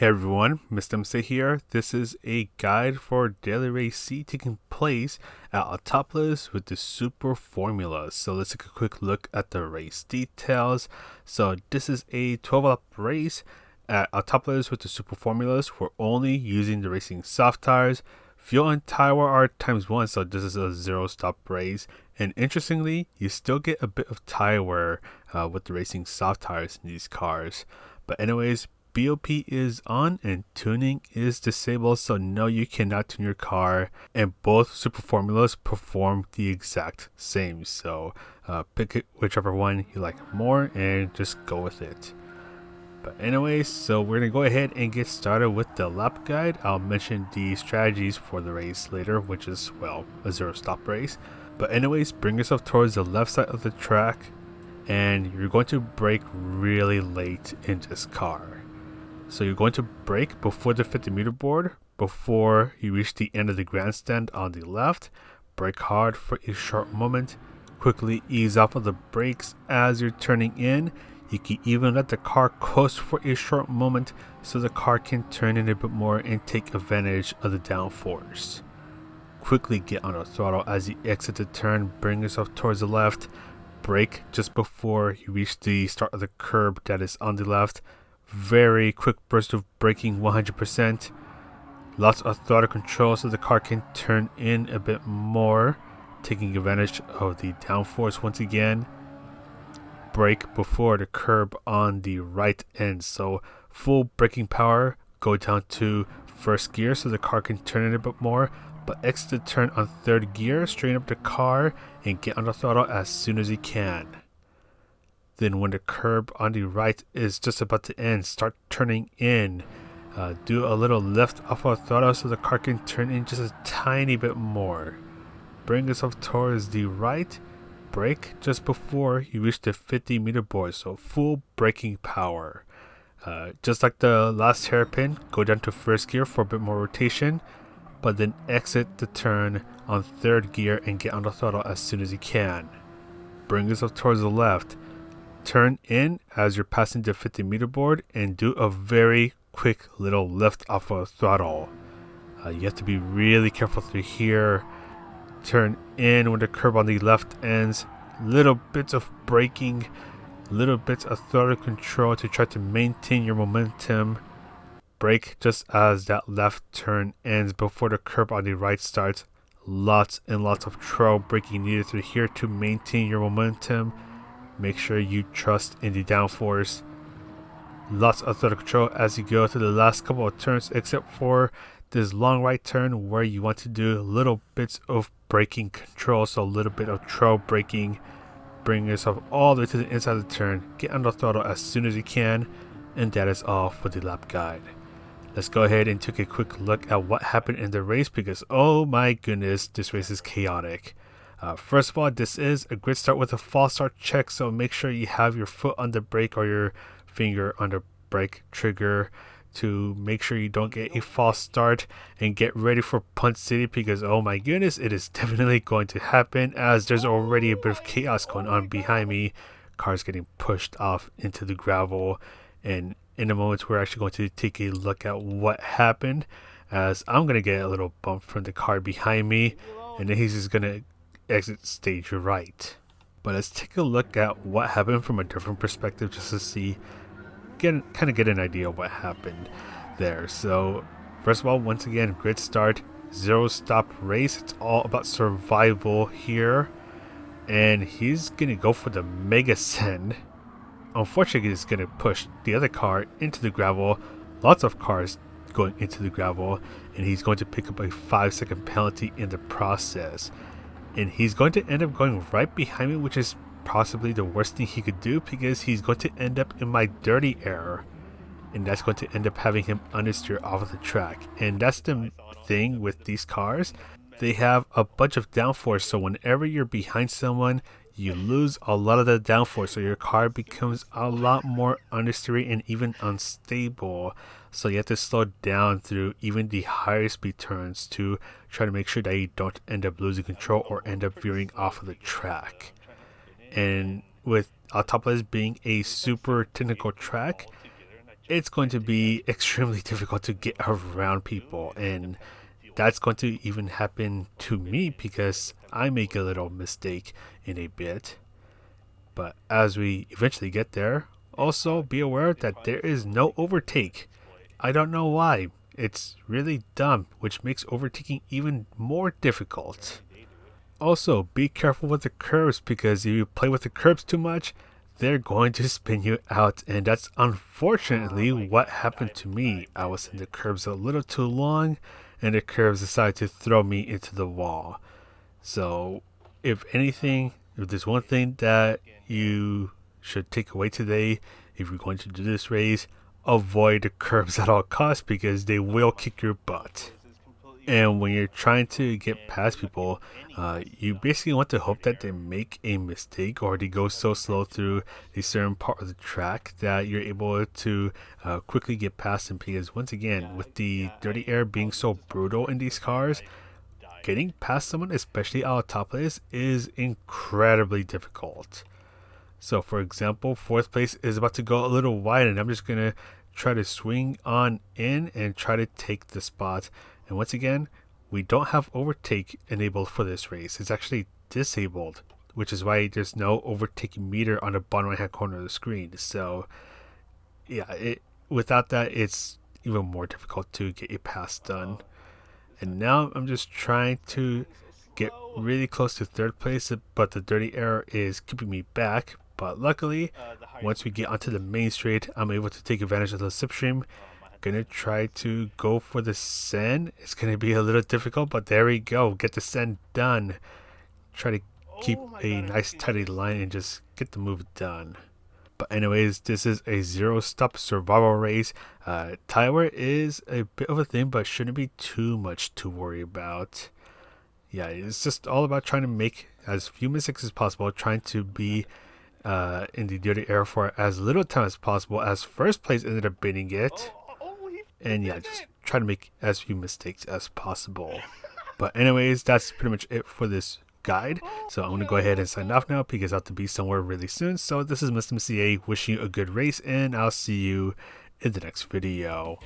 Hey everyone, Mr. MC here. This is a guide for daily race C taking place at Autopolis with the super formulas. So let's take a quick look at the race details. So this is a 12-lap race at Autopolis with the super formulas. We're only using the racing soft tires. Fuel and tire wear are ×1, so this is a 0-stop race. And interestingly, you still get a bit of tire wear with the racing soft tires in these cars. But anyways, BOP is on and tuning is disabled, so no, you cannot tune your car, and both super formulas perform the exact same. So pick whichever one you like more and just go with it. But anyways, so we're gonna go ahead and get started with the lap guide. I'll mention the strategies for the race later, which is, well, a 0-stop race. But anyways, bring yourself towards the left side of the track, and you're going to brake really late in this car. So you're going to brake before the 50-meter board, before you reach the end of the grandstand on the left. Brake hard for a short moment. Quickly ease off of the brakes as you're turning in. You can even let the car coast for a short moment so the car can turn in a bit more and take advantage of the downforce. Quickly get on the throttle as you exit the turn. Bring yourself towards the left. Brake just before you reach the start of the curb that is on the left. Very quick burst of braking, 100%. Lots of throttle control so the car can turn in a bit more, taking advantage of the downforce once again. Brake before the curb on the right end, so full braking power. Go down to first gear so the car can turn in a bit more, but exit the turn on third gear, straighten up the car and get on the throttle as soon as you can. Then when the curb on the right is just about to end, start turning in. Do a little lift off of the throttle so the car can turn in just a tiny bit more. Bring yourself towards the right. Brake just before you reach the 50-meter board, so full braking power. Just like the last hairpin, go down to first gear for a bit more rotation, but then exit the turn on third gear and get on the throttle as soon as you can. Bring yourself towards the left. Turn in as you're passing the 50-meter board and do a very quick little lift off of throttle. You have to be really careful through here. Turn in when the curb on the left ends. Little bits of braking, little bits of throttle control to try to maintain your momentum. Brake just as that left turn ends before the curb on the right starts. Lots and lots of trail braking needed through here to maintain your momentum. Make sure you trust in the downforce. Lots of throttle control as you go through the last couple of turns, except for this long right turn where you want to do little bits of braking control, so a little bit of trail braking. Bring yourself all the way to the inside of the turn. Get on the throttle as soon as you can. And that is all for the lap guide. Let's go ahead and take a quick look at what happened in the race, because oh my goodness, this race is chaotic. First of all, this is a grid start with a false start check, so make sure you have your foot on the brake or your finger on the brake trigger to make sure you don't get a false start, and get ready for Punch City, because oh my goodness, it is definitely going to happen as there's already a bit of chaos going on behind me. Cars getting pushed off into the gravel, and in a moment we're actually going to take a look at what happened, as I'm going to get a little bump from the car behind me, and then he's just going to exit stage right. But let's take a look at what happened from a different perspective, just to see, get an idea of what happened there. So first of all, once again, grid start, 0-stop race. It's all about survival here, and he's gonna go for the mega send. Unfortunately, he's gonna push the other car into the gravel. Lots of cars going into the gravel, and he's going to pick up a 5-second penalty in the process. And he's going to end up going right behind me, which is possibly the worst thing he could do, because he's going to end up in my dirty area, and that's going to end up having him understeer off of the track. And that's the thing with these cars, they have a bunch of downforce, so whenever you're behind someone, you lose a lot of the downforce, so your car becomes a lot more understeery and even unstable. So you have to slow down through even the higher speed turns to try to make sure that you don't end up losing control or end up veering off of the track. And with Autopolis being a super technical track, it's going to be extremely difficult to get around people, and that's going to even happen to me because I make a little mistake in a bit. But as we eventually get there, also be aware that there is no overtake. I don't know why. It's really dumb, which makes overtaking even more difficult. Also, be careful with the curves because if you play with the curves too much, they're going to spin you out, and that's unfortunately what happened to me. I was in the curves a little too long, and the curves decided to throw me into the wall. So, if anything, if there's one thing that you should take away today, if you're going to do this race, avoid the curbs at all costs because they will kick your butt. And when you're trying to get past people, you basically want to hope that they make a mistake or they go so slow through a certain part of the track that you're able to quickly get past them. Because once again, with the dirty air being so brutal in these cars, getting past someone, especially Autopolis, is incredibly difficult. So for example, fourth place is about to go a little wide, and I'm just gonna try to swing on in and try to take the spot. And once again, we don't have overtake enabled for this race. It's actually disabled, which is why there's no overtaking meter on the bottom right hand corner of the screen. So yeah, without that, it's even more difficult to get a pass done. And now I'm just trying to get really close to third place, but the dirty air is keeping me back. But luckily, once we get onto the main straight, I'm able to take advantage of the slipstream. Gonna try to go for the send. It's gonna be a little difficult, but there we go. Get the send done. Try to keep a nice tidy line and just get the move done. But anyways, this is a zero-stop survival race. Tire wear is a bit of a thing, but shouldn't be too much to worry about. Yeah, it's just all about trying to make as few mistakes as possible, trying to be in the dirty air for as little time as possible, as first place ended up beating it. And yeah, just try to make as few mistakes as possible. But anyways, that's pretty much it for this guide. So I'm going to go ahead and sign off now because I have to be somewhere really soon. So this is Mr. MCA wishing you a good race, and I'll see you in the next video.